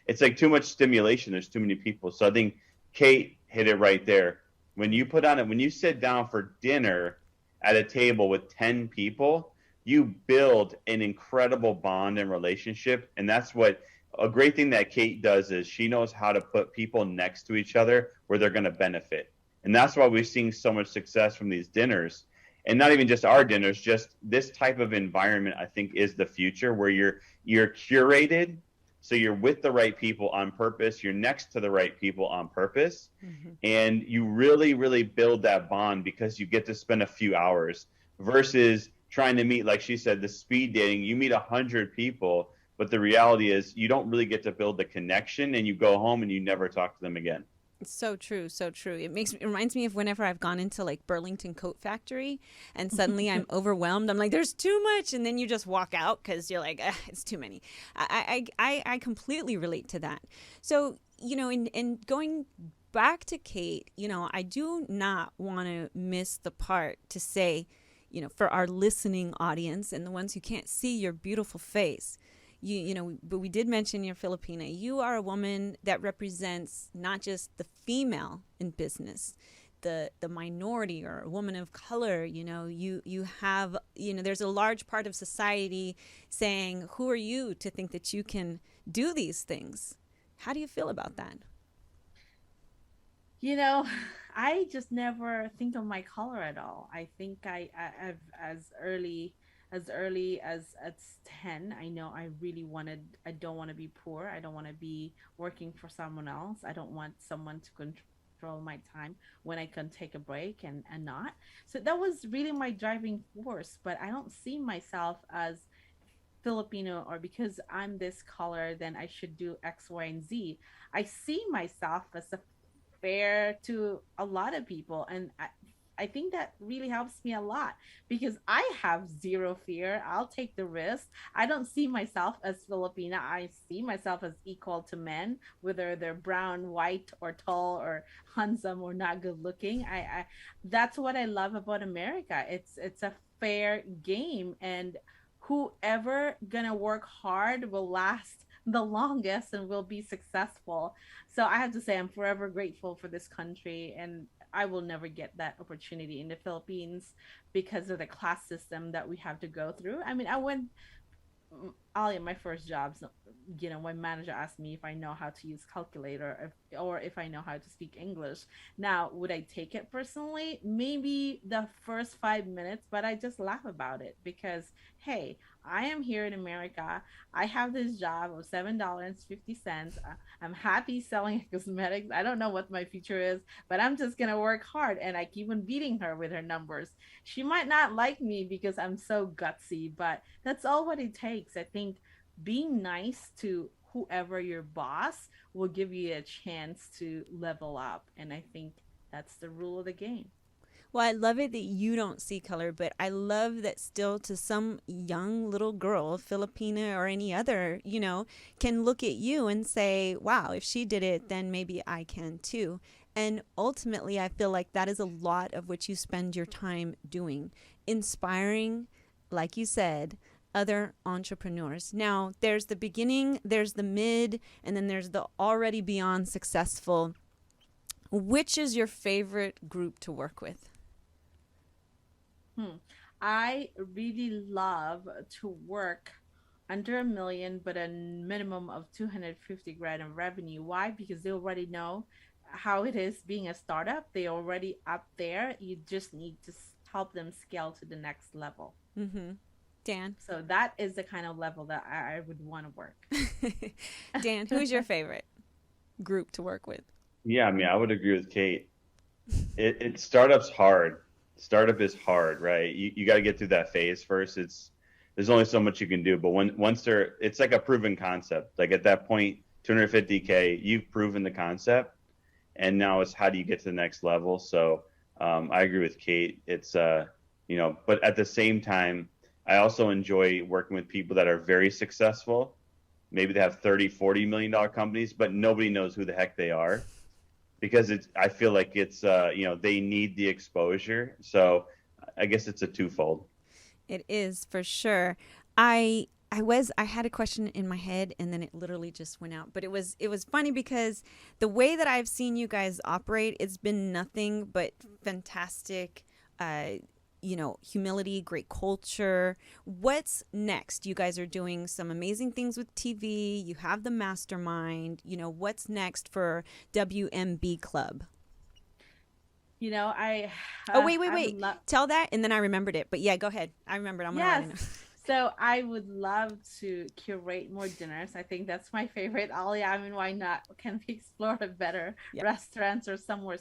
it's like too much stimulation. There's too many people. So I think Kate hit it right there. When you sit down for dinner at a table with 10 people, you build an incredible bond and relationship. And that's what a great thing that Kate does is she knows how to put people next to each other where they're going to benefit. And that's why we're seeing so much success from these dinners. And not even just our dinners, just this type of environment, I think, is the future, where you're curated. So you're with the right people on purpose. You're next to the right people on purpose. Mm-hmm. And you really, really build that bond because you get to spend a few hours versus trying to meet, like she said, the speed dating. You meet 100 people, but the reality is you don't really get to build the connection, and you go home and you never talk to them again. It's so true, so true. It reminds me of whenever I've gone into like Burlington Coat Factory and suddenly I'm overwhelmed. I'm like, there's too much, and then you just walk out because you're like, it's too many. I completely relate to that. So in going back to Kate, I do not want to miss the part to say, for our listening audience and the ones who can't see your beautiful face. But we did mention you're Filipina. You are a woman that represents not just the female in business, the minority or a woman of color. You have, there's a large part of society saying, who are you to think that you can do these things? How do you feel about that? I just never think of my color at all. I think I've as early as 10, I know I don't want to be poor. I don't want to be working for someone else. I don't want someone to control my time when I can take a break and not. So that was really my driving force. But I don't see myself as Filipino, or because I'm this color, then I should do X, Y, and Z. I see myself as a fair to a lot of people. And I think that really helps me a lot because I have zero fear. I'll take the risk. I don't see myself as Filipina. I see myself as equal to men, whether they're brown, white, or tall, or handsome, or not good looking. That's what I love about America. It's a fair game, and whoever gonna work hard will last the longest and will be successful. So I have to say I'm forever grateful for this country, and I will never get that opportunity in the Philippines because of the class system that we have to go through. I mean, I went Alia, my first job, so, my manager asked me if I know how to use calculator, or if I know how to speak English. Now, would I take it personally? Maybe the first 5 minutes, but I just laugh about it because, hey, I am here in America. I have this job of $7.50. I'm happy selling cosmetics. I don't know what my future is, but I'm just gonna work hard. And I keep on beating her with her numbers. She might not like me because I'm so gutsy, but that's all what it takes. I think being nice to whoever your boss will give you a chance to level up. And I think that's the rule of the game. Well, I love it that you don't see color, but I love that still to some young little girl, Filipina or any other, can look at you and say, wow, if she did it, then maybe I can too. And ultimately, I feel like that is a lot of what you spend your time doing, inspiring, like you said, other entrepreneurs. Now, there's the beginning, there's the mid, and then there's the already beyond successful. Which is your favorite group to work with? I really love to work under a million, but a minimum of 250 grand in revenue. Why? Because they already know how it is being a startup. They already up there. You just need to help them scale to the next level. Mm-hmm. Dan? So that is the kind of level that I would want to work. Dan, who is your favorite group to work with? Yeah, I mean, I would agree with Kate. It startup's hard. Startup is hard, right? You got to get through that phase first. There's only so much you can do, but once it's like a proven concept. Like at that point, 250K, you've proven the concept, and now it's how do you get to the next level? So I agree with Kate. It's but at the same time, I also enjoy working with people that are very successful. Maybe they have 30, $40 million companies, but nobody knows who the heck they are. Because I feel like it's, they need the exposure. So I guess it's a twofold. It is for sure. I had a question in my head and then it literally just went out. But it was funny because the way that I've seen you guys operate, it's been nothing but fantastic. Humility, great culture. What's next? You guys are doing some amazing things with TV. You have the Mastermind. What's next for WMB Club? Wait. Tell that, and then I remembered it. But yeah, go ahead. I remembered. I'm gonna write it down. So I would love to curate more dinners. I think that's my favorite. Ollie, I mean, why not? Can we explore the better restaurants or somewhere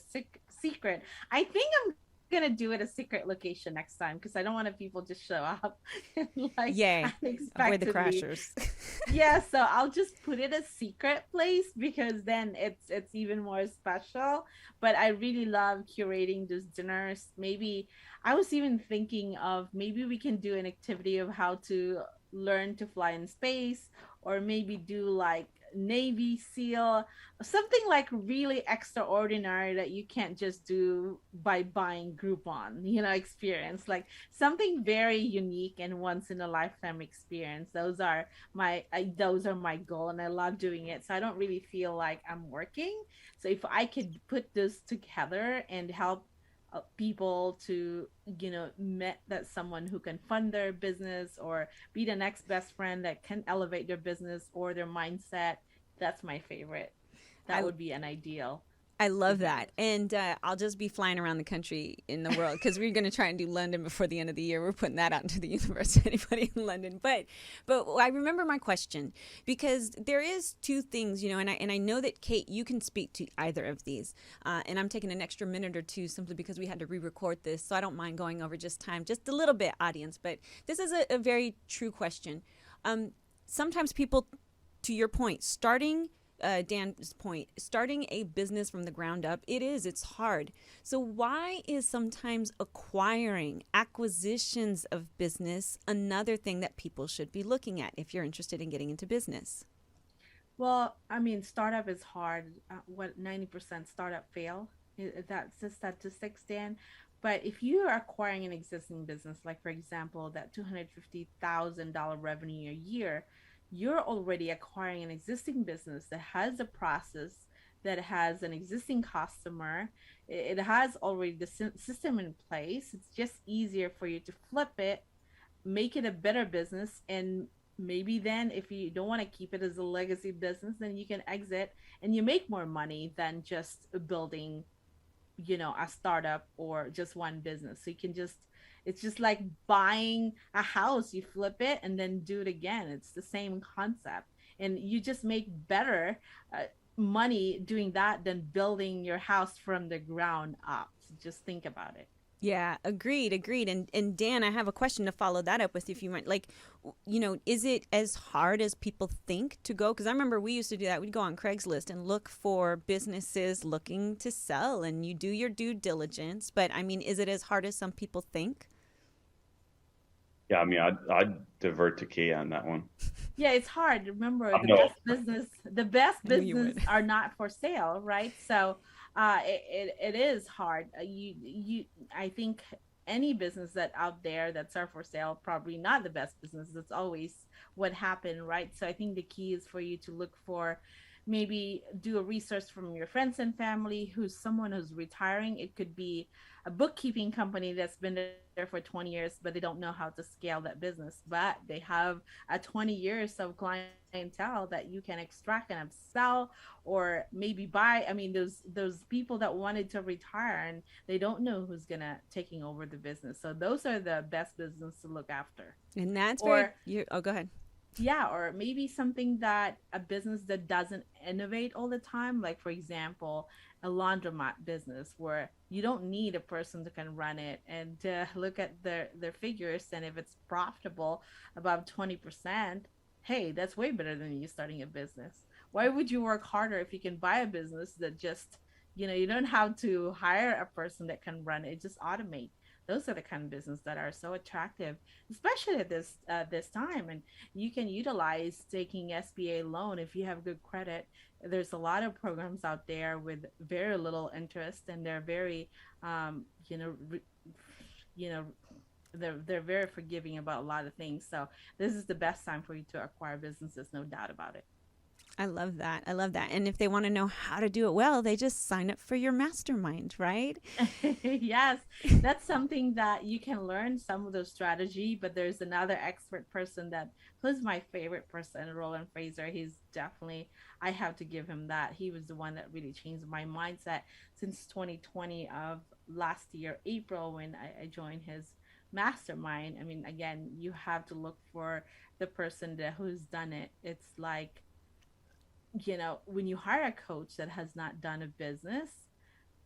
secret? I think I'm gonna do it a secret location next time because I don't want people to show up and avoid the crashers. So I'll just put it a secret place because then it's even more special. But I really love curating those dinners. Maybe I was even thinking of maybe we can do an activity of how to learn to fly in space, or maybe do like Navy SEAL, something like really extraordinary that you can't just do by buying Groupon, experience, like something very unique and once in a lifetime experience. Those are my goal, and I love doing it. So I don't really feel like I'm working. So if I could put this together and help people to met that someone who can fund their business or be the next best friend that can elevate their business or their mindset, that's my favorite. That would be an ideal. I love that. And I'll just be flying around the country in the world because we're going to try and do London before the end of the year. We're putting that out into the universe to anybody in London. But I remember my question because there is two things, and I know that, Kate, you can speak to either of these. And I'm taking an extra minute or two simply because we had to re-record this. So I don't mind going over just a little bit, audience. But this is a very true question. Sometimes people, to your point, Dan's point, starting a business from the ground up, it's hard. So why is sometimes acquisitions of business another thing that people should be looking at if you're interested in getting into business? Well, I mean, startup is hard. 90% startup fail. That's the statistics, Dan. But if you are acquiring an existing business, like for example, that $250,000 revenue a year, you're already acquiring an existing business that has a process, that has an existing customer. It has already the system in place. It's just easier for you to flip it, make it a better business, and maybe then if you don't want to keep it as a legacy business, then you can exit and you make more money than just building, a startup or just one business. So you can just, it's just like buying a house, you flip it and then do it again. It's the same concept, and you just make better money doing that than building your house from the ground up. So just think about it. Yeah, agreed. And Dan, I have a question to follow that up with, if you might. Like, is it as hard as people think to go? Because I remember we used to do that. We'd go on Craigslist and look for businesses looking to sell, and you do your due diligence. But I mean, is it as hard as some people think? Yeah, I mean, I'd divert to Kate on that one. Yeah, it's hard. Remember, the best business are not for sale, right? So it is hard. I think any business that out there that's are for sale, probably not the best business. That's always what happened, right? So I think the key is for you to look for, maybe do a research from your friends and family someone who's retiring. It could be a bookkeeping company that's been there for 20 years, but they don't know how to scale that business, but they have a 20 years of clientele that you can extract and upsell, or maybe buy. I mean, those people that wanted to retire and they don't know who's gonna taking over the business. So those are the best business to look after. And that's go ahead. Yeah, or maybe something that a business that doesn't innovate all the time, like for example, a laundromat business where you don't need a person that can run it, and look at their figures, and if it's profitable above 20%, hey, that's way better than you starting a business. Why would you work harder if you can buy a business that just, you don't have to hire a person that can run it, just automate? Those are the kind of business that are so attractive, especially at this time. And you can utilize taking SBA loan if you have good credit. There's a lot of programs out there with very little interest, and they're very, they're very forgiving about a lot of things. So this is the best time for you to acquire businesses, no doubt about it. I love that. And if they want to know how to do it well, they just sign up for your mastermind, right? Yes, that's something that you can learn some of the strategy, but there's another expert person who's my favorite person, Roland Fraser. He's definitely, I have to give him that. He was the one that really changed my mindset since 2020 of last year, April, when I joined his mastermind. I mean, again, you have to look for the person who's done it. It's like, when you hire a coach that has not done a business,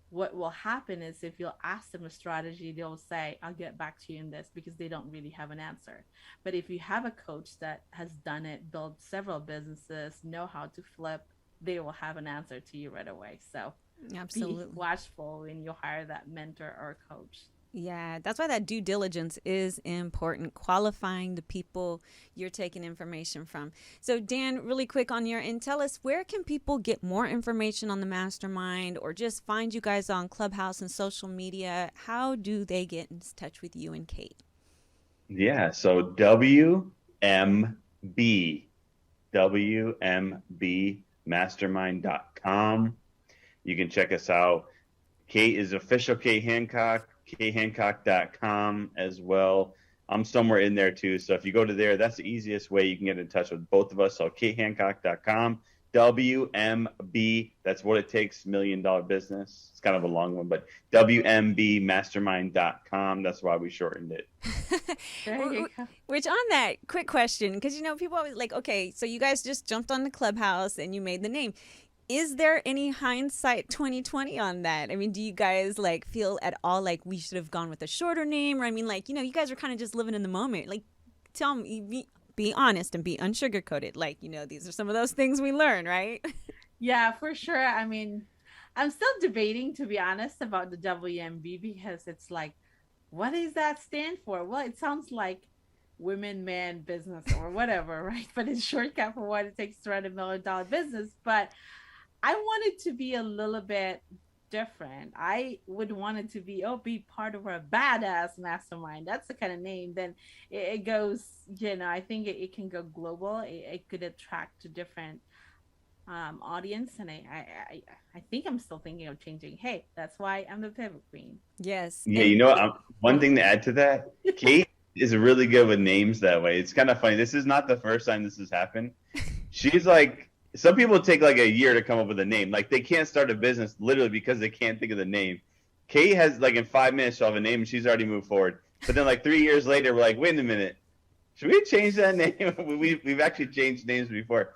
what will happen is if you'll ask them a strategy, they'll say, I'll get back to you in this, because they don't really have an answer. But if you have a coach that has done it, built several businesses, know how to flip, they will have an answer to you right away. So absolutely, be watchful when you hire that mentor or coach. Yeah, that's why that due diligence is important, qualifying the people you're taking information from. So Dan, really quick on your end, tell us, where can people get more information on the mastermind, or just find you guys on Clubhouse and social media? How do they get in touch with you and Kate? Yeah, so WMBmastermind.com. You can check us out. Kate is official Kate Hancock, khancock.com as well. I'm somewhere in there too. So if you go to there, that's the easiest way you can get in touch with both of us. So khancock.com, WMB, that's what it takes, $1 million business. It's kind of a long one, but WMBmastermind.com. That's why we shortened it. Which, on that, quick question, because people always like, okay, so you guys just jumped on the Clubhouse and you made the name. Is there any hindsight 2020 on that? I mean, do you guys feel at all like we should have gone with a shorter name? Or I mean, you guys are kind of just living in the moment. Like, tell me, be honest and be unsugarcoated. These are some of those things we learn, right? Yeah, for sure. I mean, I'm still debating, to be honest, about the WMB, because it's like, what does that stand for? Well, it sounds like women, man, business, or whatever, right? But it's shortcut for what it takes to run $1 million business. But I wanted to be a little bit different. I would want it to be part of our badass mastermind. That's the kind of name. Then it goes, I think it can go global. It could attract to different audience. And I think I'm still thinking of changing. Hey, that's why I'm the pivot queen. Yes. Yeah, one thing to add to that, Kate is really good with names that way. It's kind of funny. This is not the first time this has happened. She's like, some people take like a year to come up with a name. Like they can't start a business literally because they can't think of the name. Kate has like in 5 minutes she'll have a name and she's already moved forward. But then like 3 years later, we're like, wait a minute, should we change that name? We've actually changed names before,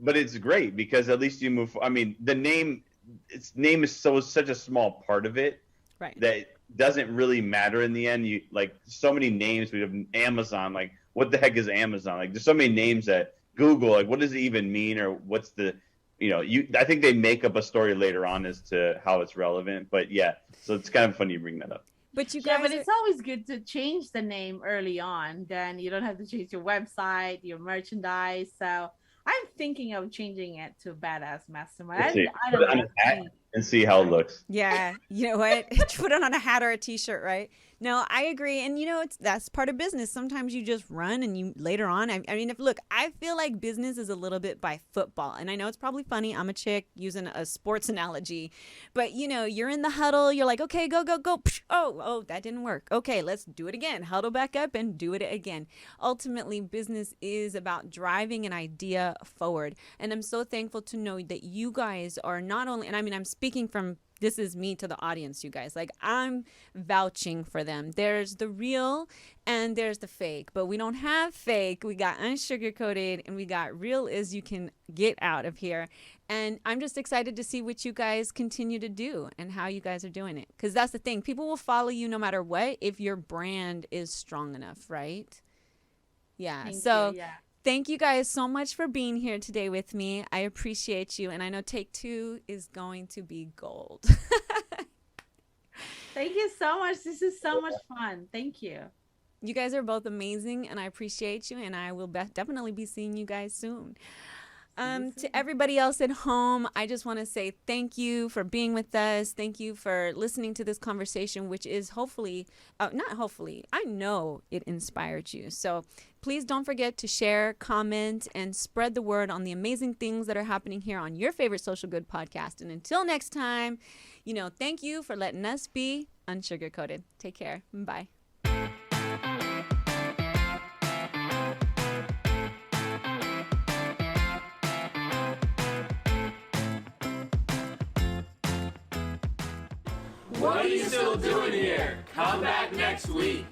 but it's great because at least you move. I mean, the name is such a small part of it, right, that doesn't really matter in the end. You like so many names. We have Amazon. Like, what the heck is Amazon? Like, there's so many names that Google. Like, what does it even mean, or what's the, I think they make up a story later on as to how it's relevant. But yeah, so it's kind of funny you bring that up. But it's always good to change the name early on. Then you don't have to change your website, your merchandise. So I'm thinking of changing it to Badass Mastermind. I don't know. And see how it looks. Yeah. You know what? Put it on a hat or a t-shirt, right? No, I agree. And that's part of business. Sometimes you just run and you later on. I mean, I feel like business is a little bit by football. And I know it's probably funny. I'm a chick using a sports analogy, but you're in the huddle. You're like, okay, go, go, go. Oh, that didn't work. Okay, let's do it again. Huddle back up and do it again. Ultimately, business is about driving an idea forward. And I'm so thankful to know that you guys are not only, and I mean, I'm speaking from, this is me to the audience, you guys. Like, I'm vouching for them. There's the real and there's the fake, but we don't have fake. We got unsugarcoated and we got real as you can get out of here. And I'm just excited to see what you guys continue to do and how you guys are doing it. Because that's the thing. People will follow you no matter what if your brand is strong enough, right? Yeah. Thank you guys so much for being here today with me. I appreciate you. And I know take 2 is going to be gold. Thank you so much. This is so much fun. Thank you. You guys are both amazing and I appreciate you. And I will definitely be seeing you guys soon. To everybody else at home, I just want to say thank you for being with us. Thank you for listening to this conversation, which is I know it inspired you. So please don't forget to share, comment, and spread the word on the amazing things that are happening here on your favorite Social Good podcast. And until next time, thank you for letting us be unsugarcoated. Take care. Bye. What are you still doing here? Come back next week.